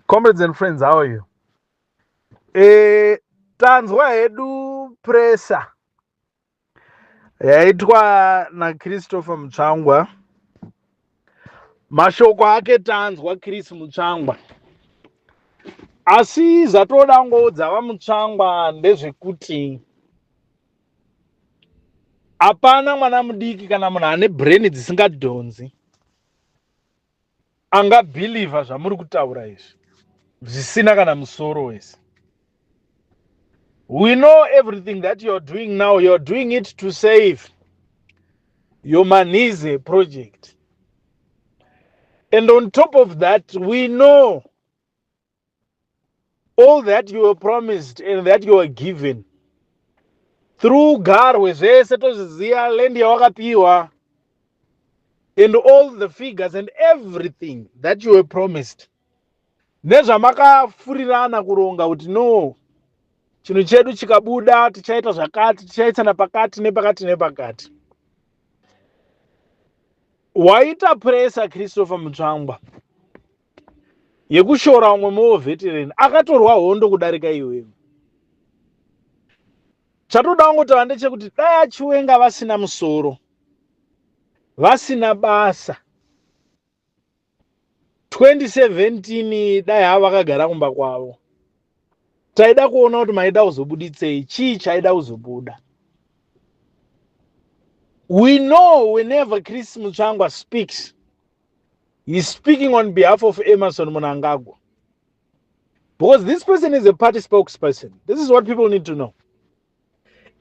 Comrades and friends, how are you? Tanzwa hedu pressure yaitwa naChristopher Mutsvangwa. Mashoko ake tanzwa Chris Mutsvangwa. Asi zvatoda ngoudza vaMutsvangwa ndezvekuti hapana mwana mudiki kana munhu ane brain dzisingadhonzi angabhilivha zvamuri kutaura izvi zvisina kana musoro wese. We know everything that you're doing now, you're doing it to save your Manize project. And on top of that, we know all that you were promised and that you were given. Through Garwe, zvese tozviziva, land yawakapiwa, and all the figures and everything that you were promised. Nezvamakafurirana kuronga kuti no, chinhu chedu chikabuda tichaita zvakati, tichaita napakati nepakati nepakati. Waita presa Christopher Mutsvangwa yekushora umwe muveterani akatorwa hondo kudarika iwewe. Chatoda ngotaura ndechekuti dai achiwenga vasina musoro, vasina basa, 2017 dai hava vakagara kumba kwavo, taida kuona kuti maida kuzobuditsei, chii chaida kuzobuda. We know whenever Chris Mutsvangwa speaks, he's speaking on behalf of Emmerson Mnangagwa. Because this person is a party spokesperson. This is what people need to know.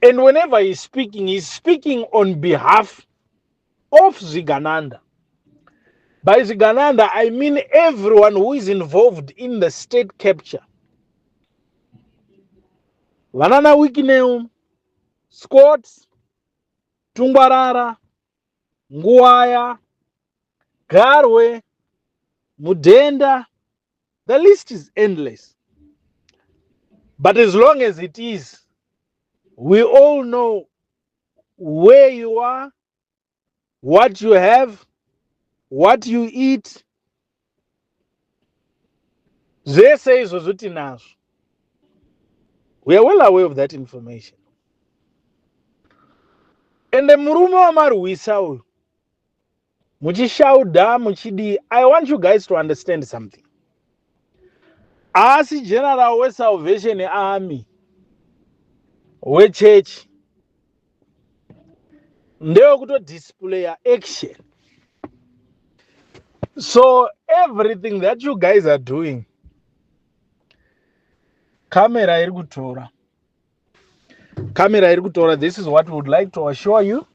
And whenever he's speaking on behalf of Zigananda. By Zigananda, I mean everyone who is involved in the state capture. Vanana Wikineum, Scott, Tungwarara, Nguaya, Garwe, Mudenda, the list is endless. But as long as it is, we all know where you are, what you have, what you eat. Zvese izvo tinazvo. We are well aware of that information. And the murume wamarwisa uyu, muchishauda muchidi, I want you guys to understand something. Asi General we Salvation Army we church ndeo kuto display action. So everything that you guys are doing, camera iri kutora, this is what we would like to assure you.